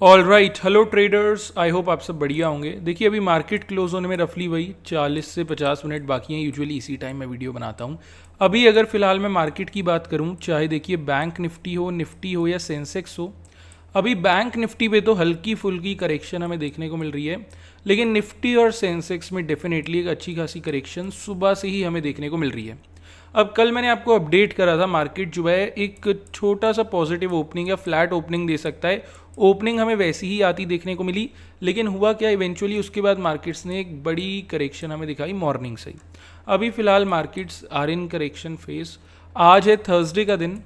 All right, hello traders, I hope आप सब बढ़िया होंगे। देखिए अभी मार्केट क्लोज होने में रफली वही 40 से 50 मिनट बाकी हैं। यूजुअली इसी टाइम मैं वीडियो बनाता हूँ। अभी अगर फिलहाल मैं मार्केट की बात करूँ, चाहे देखिए बैंक निफ्टी हो या सेंसेक्स हो, अभी बैंक निफ्टी पे तो हल्की फुल्की करेक्शन हमें देखने को मिल रही है, लेकिन निफ्टी और सेंसेक्स में डेफिनेटली एक अच्छी खासी करेक्शन सुबह से ही हमें देखने को मिल रही है। अब कल मैंने आपको अपडेट करा था, मार्केट जो है एक छोटा सा पॉजिटिव ओपनिंग या फ्लैट ओपनिंग दे सकता है। ओपनिंग हमें वैसी ही आती देखने को मिली, लेकिन हुआ क्या, इवेंचुअली उसके बाद मार्केट्स ने एक बड़ी करेक्शन हमें दिखाई मॉर्निंग से ही। अभी फिलहाल markets are in correction phase. आज है थर्सडे का दिन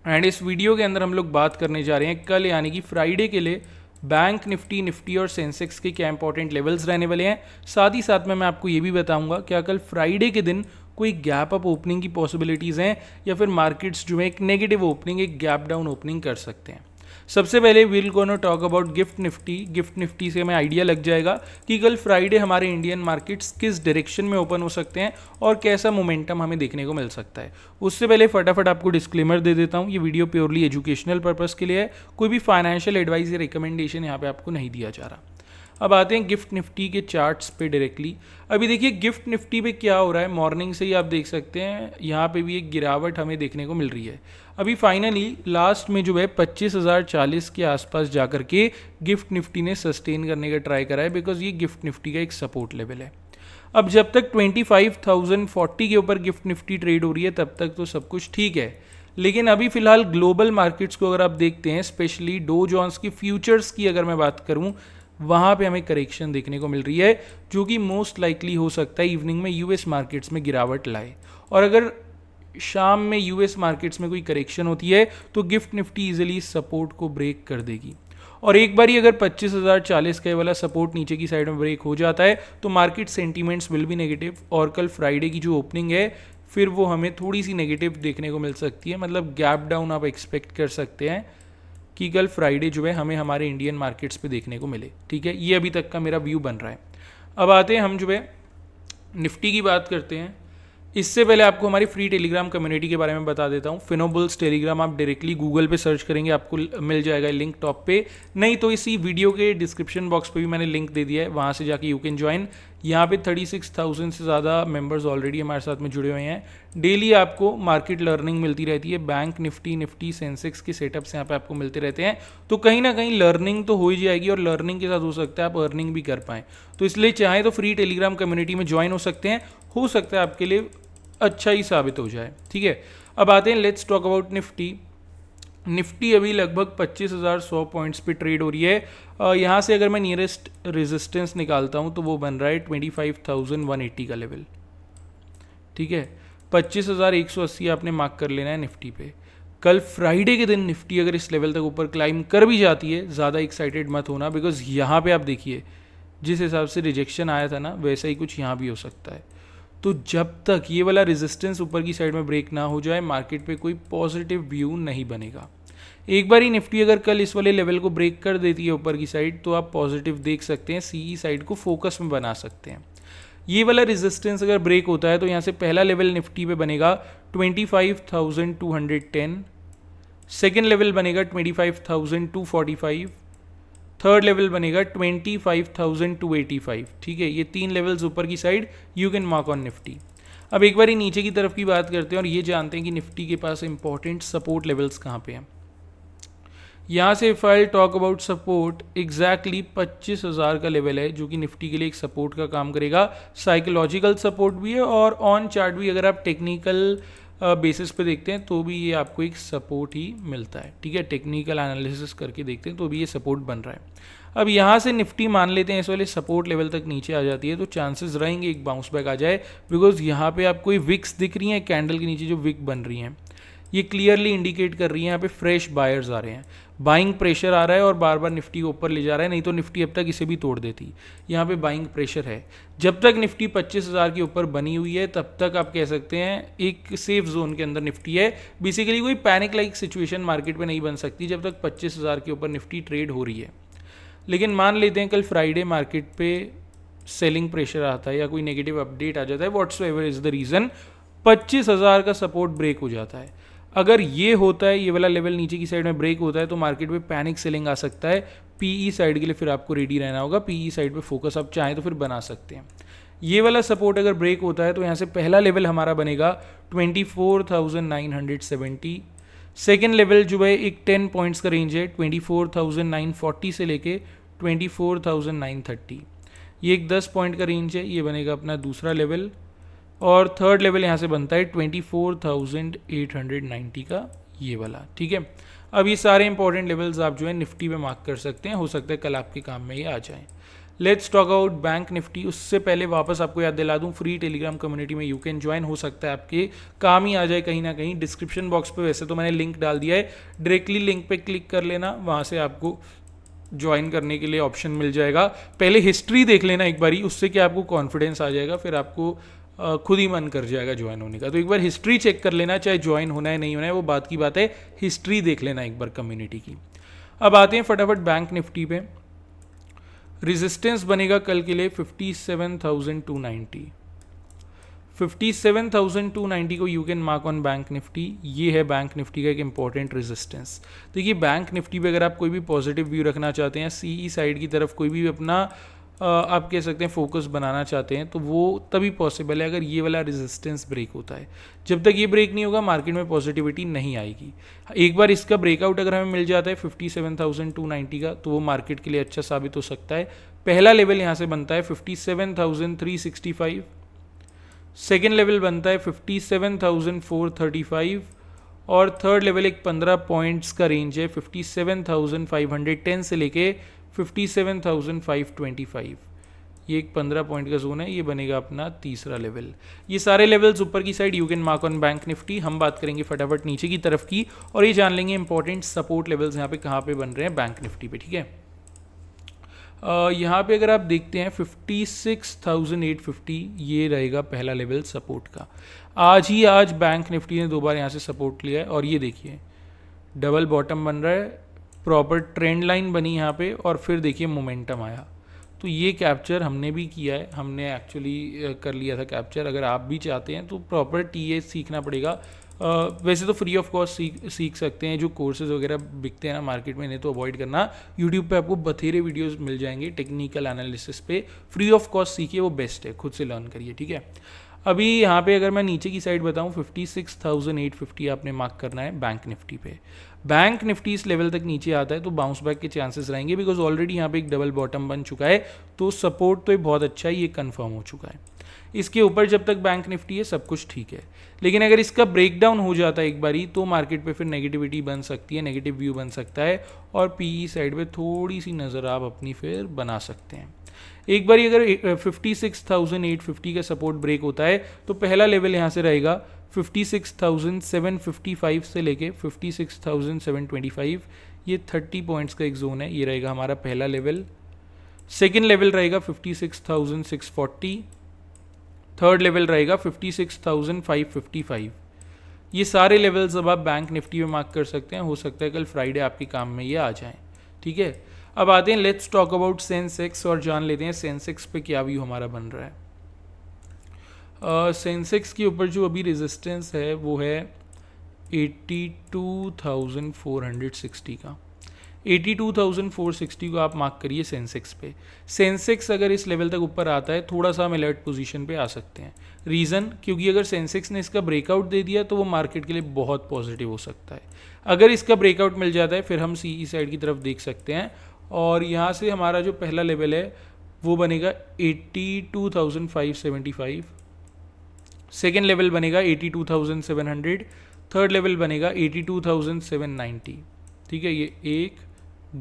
एंड इस वीडियो के अंदर हम लोग बात करने जा रहे हैं कल यानी कि फ्राइडे के लिए बैंक निफ्टी और सेंसेक्स के क्या इंपॉर्टेंट लेवल्स रहने वाले हैं। साथ ही साथ में मैं आपको ये भी बताऊंगा क्या कल फ्राइडे के दिन कोई गैप अप ओपनिंग की पॉसिबिलिटीज़ हैं या फिर मार्केट्स जो है एक नेगेटिव ओपनिंग, एक गैप डाउन ओपनिंग कर सकते हैं। सबसे पहले will gonna talk about gift Nifty. Gift Nifty से हमें आइडिया लग जाएगा कि कल फ्राइडे हमारे इंडियन मार्केट्स किस डायरेक्शन में ओपन हो सकते हैं और कैसा मोमेंटम हमें देखने को मिल सकता है। उससे पहले फटाफट आपको डिस्क्लेमर दे देता हूँ, ये वीडियो प्योरली एजुकेशनल पर्पस के लिए है, कोई भी फाइनेंशियल एडवाइस या रिकमेंडेशन यहाँ पे आपको नहीं दिया जा रहा। अब आते हैं गिफ्ट निफ्टी के चार्ट्स पे डायरेक्टली। अभी देखिए गिफ्ट निफ्टी पे क्या हो रहा है, मॉर्निंग से ही आप देख सकते हैं यहाँ पे भी एक गिरावट हमें देखने को मिल रही है। अभी फाइनली लास्ट में जो है 25,040 के आसपास जाकर के गिफ्ट निफ्टी ने सस्टेन करने का ट्राई करा है, बिकॉज ये गिफ्ट निफ्टी का एक सपोर्ट लेवल है। अब जब तक 25,040 के ऊपर गिफ्ट निफ्टी ट्रेड हो रही है तब तक तो सब कुछ ठीक है, लेकिन अभी फिलहाल ग्लोबल मार्केट्स को अगर आप देखते हैं, स्पेशली डो जोन्स की फ्यूचर्स की अगर मैं बात करूं, वहाँ पे हमें करेक्शन देखने को मिल रही है, जो कि मोस्ट लाइकली हो सकता है इवनिंग में यूएस मार्केट्स में गिरावट लाए। और अगर शाम में यूएस मार्केट्स में कोई करेक्शन होती है तो गिफ्ट निफ्टी इजीली सपोर्ट को ब्रेक कर देगी। और एक बार ही अगर 25,040 का वाला सपोर्ट नीचे की साइड में ब्रेक हो जाता है तो market sentiments will be negative, और कल फ्राइडे की जो ओपनिंग है फिर वो हमें थोड़ी सी नेगेटिव देखने को मिल सकती है। मतलब गैप डाउन आप एक्सपेक्ट कर सकते हैं कि कल फ्राइडे जो है हमें हमारे इंडियन मार्केट्स पे देखने को मिले। ठीक है, ये अभी तक का मेरा व्यू बन रहा है। अब आते हैं हम जो है निफ्टी की बात करते हैं। इससे पहले आपको हमारी फ्री टेलीग्राम कम्युनिटी के बारे में बता देता हूँ। फिनोबुल्स टेलीग्राम आप डायरेक्टली गूगल पे सर्च करेंगे, आपको मिल जाएगा लिंक टॉप पे, नहीं तो इसी वीडियो के डिस्क्रिप्शन बॉक्स पे भी मैंने लिंक दे दिया है, वहाँ से जाके यू कैन ज्वाइन। यहाँ पे 36,000 से ज़्यादा मेंबर्स ऑलरेडी हमारे साथ में जुड़े हुए हैं। डेली आपको मार्केट लर्निंग मिलती रहती है, बैंक निफ्टी सेंसेक्स के सेटअप्स यहाँ पे आपको मिलते रहते हैं। तो कहीं ना कहीं लर्निंग तो हो ही जाएगी, और लर्निंग के साथ हो सकता है आप अर्निंग भी कर पाएँ। तो इसलिए चाहे तो फ्री टेलीग्राम कम्युनिटी में ज्वाइन हो सकते हैं, हो सकता है आपके लिए अच्छा ही साबित हो जाए। ठीक है, अब आते हैं let's talk about Nifty. Nifty अभी लगभग 25,100 पॉइंट्स पे ट्रेड हो रही है। यहाँ से अगर मैं नियरेस्ट रेजिस्टेंस निकालता हूँ तो वो बन रहा है 25,180 का लेवल। ठीक है, 25,180 आपने मार्क कर लेना है निफ्टी पे। कल फ्राइडे के दिन निफ्टी अगर इस लेवल तक ऊपर क्लाइम कर भी जाती है, ज़्यादा एक्साइटेड मत होना, बिकॉज यहाँ पे आप देखिए जिस हिसाब से रिजेक्शन आया था ना, वैसा ही कुछ यहाँ भी हो सकता है। तो जब तक ये वाला रेजिस्टेंस ऊपर की साइड में ब्रेक ना हो जाए, मार्केट पे कोई पॉजिटिव व्यू नहीं बनेगा। एक बार ही निफ्टी अगर कल इस वाले लेवल को ब्रेक कर देती है ऊपर की साइड, तो आप पॉजिटिव देख सकते हैं, सीई साइड को फोकस में बना सकते हैं। ये वाला रेजिस्टेंस अगर ब्रेक होता है तो यहाँ से पहला लेवल निफ्टी पे बनेगा 25,210, सेकेंड लेवल बनेगा 25,245, थर्ड लेवल बनेगा 25,285। ठीक है, ये तीन लेवल्स ऊपर की side you can mark on Nifty. अब एक बार ही नीचे की तरफ की बात करते हैं और ये जानते हैं कि निफ्टी के पास इंपॉर्टेंट सपोर्ट लेवल्स कहाँ पे हैं। यहाँ से if I talk about support, exactly 25,000 का लेवल है जो कि निफ्टी के लिए एक सपोर्ट का काम करेगा। साइकोलॉजिकल सपोर्ट भी है और ऑन चार्ट भी अगर आप टेक्निकल बेसिस पे देखते हैं तो भी ये आपको एक सपोर्ट ही मिलता है। ठीक है, टेक्निकल एनालिसिस करके देखते हैं तो भी ये सपोर्ट बन रहा है। अब यहाँ से निफ्टी मान लेते हैं इस वाले सपोर्ट लेवल तक नीचे आ जाती है तो चांसेस रहेंगे एक बाउंस बैक आ जाए, बिकॉज यहाँ पे आपको विक्स दिख रही हैं, कैंडल के नीचे जो विक बन रही हैं ये क्लियरली इंडिकेट कर रही है यहाँ पे फ्रेश बायर्स आ रहे हैं, बाइंग प्रेशर आ रहा है और बार बार निफ्टी को ऊपर ले जा रहा है, नहीं तो निफ्टी अब तक इसे भी तोड़ देती। यहाँ पे बाइंग प्रेशर है। जब तक निफ्टी 25,000 के ऊपर बनी हुई है तब तक आप कह सकते हैं एक सेफ जोन के अंदर निफ्टी है। बेसिकली कोई पैनिक लाइक सिचुएशन मार्केट में नहीं बन सकती जब तक 25,000 के ऊपर निफ्टी ट्रेड हो रही है। लेकिन मान लेते हैं कल फ्राइडे मार्केट पे सेलिंग प्रेशर आता है या कोई नेगेटिव अपडेट आ जाता है, व्हाट्सएवर इज द रीज़न, 25,000 का सपोर्ट ब्रेक हो जाता है। अगर ये होता है, ये वाला लेवल नीचे की साइड में ब्रेक होता है तो मार्केट में पैनिक सेलिंग आ सकता है पीई साइड के लिए फिर आपको रेडी रहना होगा। पीई साइड पे फोकस आप चाहें तो फिर बना सकते हैं। ये वाला सपोर्ट अगर ब्रेक होता है तो यहाँ से पहला लेवल हमारा बनेगा 24,970। सेकेंड लेवल जो है एक 10 पॉइंट्स का रेंज है, 24,940 से लेके 24,930। ये एक 10 पॉइंट का रेंज है, ये बनेगा अपना दूसरा लेवल। और थर्ड लेवल यहाँ से बनता है 24,890 का, ये वाला। ठीक है, अब ये सारे इंपॉर्टेंट लेवल्स आप जो है निफ्टी पे मार्क कर सकते हैं, हो सकता है कल आपके काम में ये आ जाए। Let's talk about bank Nifty. उससे पहले वापस आपको याद दिला दूं, फ्री टेलीग्राम कम्युनिटी में यू कैन ज्वाइन, हो सकता है आपके काम ही आ जाए कहीं ना कहीं। डिस्क्रिप्शन बॉक्स पे वैसे तो मैंने लिंक डाल दिया है, डायरेक्टली लिंक पे क्लिक कर लेना, वहाँ से आपको ज्वाइन करने के लिए ऑप्शन मिल जाएगा। पहले हिस्ट्री देख लेना एक बारी, उससे क्या आपको कॉन्फिडेंस आ जाएगा, फिर आपको खुद ही मन कर जाएगा ज्वाइन होने का। तो एक बार हिस्ट्री चेक कर लेना, चाहे ज्वाइन होना है नहीं होना है वो बात की बात है, हिस्ट्री देख लेना एक बार कम्युनिटी की। अब आते हैं फटाफट बैंक निफ्टी पे। रेजिस्टेंस बनेगा कल के लिए 57,290। 57,290 को you can mark on bank Nifty. ये है बैंक निफ्टी का एक इंपॉर्टेंट रेजिस्टेंस। देखिए बैंक निफ्टी पे अगर आप कोई भी पॉजिटिव व्यू रखना चाहते हैं, सीई साइड की तरफ कोई भी अपना आप कह सकते हैं फोकस बनाना चाहते हैं, तो वो तभी पॉसिबल है अगर ये वाला रेजिस्टेंस ब्रेक होता है। जब तक ये ब्रेक नहीं होगा मार्केट में पॉजिटिविटी नहीं आएगी। एक बार इसका ब्रेकआउट अगर हमें मिल जाता है 57,290 का, तो वो मार्केट के लिए अच्छा साबित हो सकता है। पहला लेवल यहाँ से बनता है 57,365, सेकेंड लेवल बनता है 57,435 और थर्ड लेवल एक 15 पॉइंट्स का रेंज है 57,510 से लेके 57,525। ये एक 15 पॉइंट का जोन है, ये बनेगा अपना तीसरा लेवल। ये सारे लेवल्स ऊपर की side you can mark on bank Nifty. हम बात करेंगे फटाफट नीचे की तरफ की और ये जान लेंगे इंपॉर्टेंट सपोर्ट लेवल्स यहाँ पे कहाँ पे बन रहे हैं बैंक निफ्टी पे। ठीक है, यहाँ पे अगर आप देखते हैं 56,850 ये रहेगा पहला लेवल सपोर्ट का। आज बैंक निफ्टी ने दो बार यहाँ से सपोर्ट लिया है और ये देखिए डबल बॉटम बन रहा है, प्रॉपर ट्रेंड लाइन बनी यहाँ पे और फिर देखिए मोमेंटम आया। तो ये कैप्चर हमने भी किया है, हमने एक्चुअली कर लिया था कैप्चर। अगर आप भी चाहते हैं तो प्रॉपर टीए सीखना पड़ेगा। वैसे तो फ्री ऑफ कॉस्ट सीख सकते हैं, जो कोर्सेज वगैरह बिकते हैं ना मार्केट में, इन्हें तो अवॉइड करना। यूट्यूब पे आपको बथेरे वीडियोस मिल जाएंगे टेक्निकल एनालिसिस पे, फ्री ऑफ कॉस्ट सीखिए, वो बेस्ट है, खुद से लर्न करिए। ठीक है, अभी यहाँ पे अगर मैं नीचे की साइड बताऊँ 56,850 आपने मार्क करना है बैंक निफ्टी पे। बैंक निफ्टी इस लेवल तक नीचे आता है तो बाउंस बैक के चांसेस रहेंगे, बिकॉज ऑलरेडी यहाँ पे एक डबल बॉटम बन चुका है, तो सपोर्ट तो बहुत अच्छा है, ये कंफर्म हो चुका है। इसके ऊपर जब तक बैंक निफ्टी है सब कुछ ठीक है, लेकिन अगर इसका ब्रेकडाउन हो जाता है एक बारी तो मार्केट पे फिर नेगेटिविटी बन सकती है, नेगेटिव व्यू बन सकता है और पीई साइड पे थोड़ी सी नज़र आप अपनी फिर बना सकते हैं। एक बारी अगर 56,850 का सपोर्ट ब्रेक होता है तो पहला लेवल यहाँ से रहेगा 56,755 से लेके 56,725। ये 30 पॉइंट्स का एक जोन है, ये रहेगा हमारा पहला लेवल। सेकेंड लेवल रहेगा 56,640, थर्ड लेवल रहेगा 56,555। ये सारे लेवल्स अब आप बैंक निफ्टी में मार्क कर सकते हैं, हो सकता है कल फ्राइडे आपके काम में ये आ जाएं। ठीक है, अब आते हैं लेट्स टॉक अबाउट सेंसेक्स और जान लेते हैं सेंसेक्स पे क्या व्यू हमारा बन रहा है। सेंसेक्स के ऊपर जो अभी रेजिस्टेंस है वो है 82,460 का। 82,460 को आप मार्क करिए सेंसेक्स पे। सेंसेक्स अगर इस लेवल तक ऊपर आता है थोड़ा सा हम अलर्ट पोजीशन पे आ सकते हैं। रीज़न, क्योंकि अगर सेंसेक्स ने इसका ब्रेकआउट दे दिया तो वो मार्केट के लिए बहुत पॉजिटिव हो सकता है। अगर इसका ब्रेकआउट मिल जाता है फिर हम सीई साइड की तरफ देख सकते हैं और यहाँ से हमारा जो पहला लेवल है वो बनेगा 82,575, सेकेंड लेवल बनेगा 82,700, थर्ड लेवल बनेगा 82,790। ठीक है, ये 1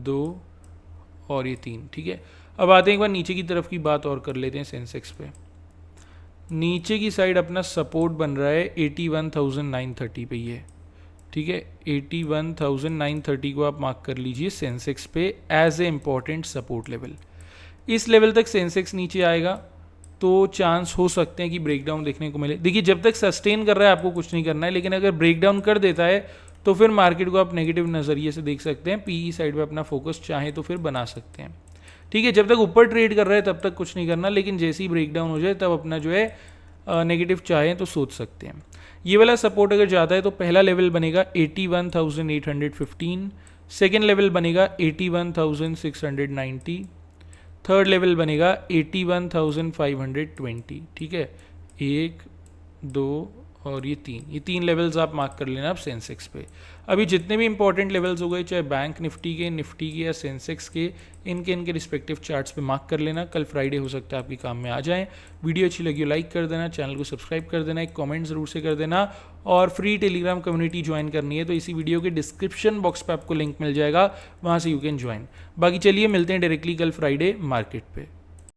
2 और ये 3। ठीक है, अब आते हैं एक बार नीचे की तरफ की बात और कर लेते हैं सेंसेक्स पे। नीचे की साइड अपना सपोर्ट बन रहा है 81,930 पे ये। ठीक है, 81,930 को आप मार्क कर लीजिए सेंसेक्स पे as a important support level. इस लेवल तक सेंसेक्स नीचे आएगा तो चांस हो सकते हैं कि ब्रेकडाउन देखने को मिले। देखिए जब तक सस्टेन कर रहा है आपको कुछ नहीं करना है, लेकिन अगर ब्रेकडाउन कर देता है तो फिर मार्केट को आप नेगेटिव नज़रिए से देख सकते हैं। पीई साइड पे अपना फोकस चाहे तो फिर बना सकते हैं। ठीक है, जब तक ऊपर ट्रेड कर रहा है तब तक कुछ नहीं करना, लेकिन जैसे ही ब्रेकडाउन हो जाए तब अपना जो है नेगेटिव चाहें तो सोच सकते हैं। ये वाला सपोर्ट अगर जाता है तो पहला लेवल बनेगा 81,815, सेकेंड लेवल बनेगा 81,690, थर्ड लेवल बनेगा 81,520। ठीक है, 1 2 और ये तीन लेवल्स आप मार्क कर लेना आप सेंसेक्स पे। अभी जितने भी इंपॉर्टेंट लेवल्स हो गए, चाहे बैंक निफ्टी के या सेंसेक्स के, इनके रिस्पेक्टिव चार्ट्स पे मार्क कर लेना। कल फ्राइडे हो सकता है आपके काम में आ जाएं। वीडियो अच्छी लगी हो लाइक कर देना, चैनल को सब्सक्राइब कर देना, एक कमेंट ज़रूर से कर देना, और फ्री टेलीग्राम कम्युनिटी ज्वाइन करनी है तो इसी वीडियो के डिस्क्रिप्शन बॉक्स पे आपको लिंक मिल जाएगा, वहाँ से यू कैन ज्वाइन। बाकी चलिए मिलते हैं डायरेक्टली कल फ्राइडे मार्केट पे।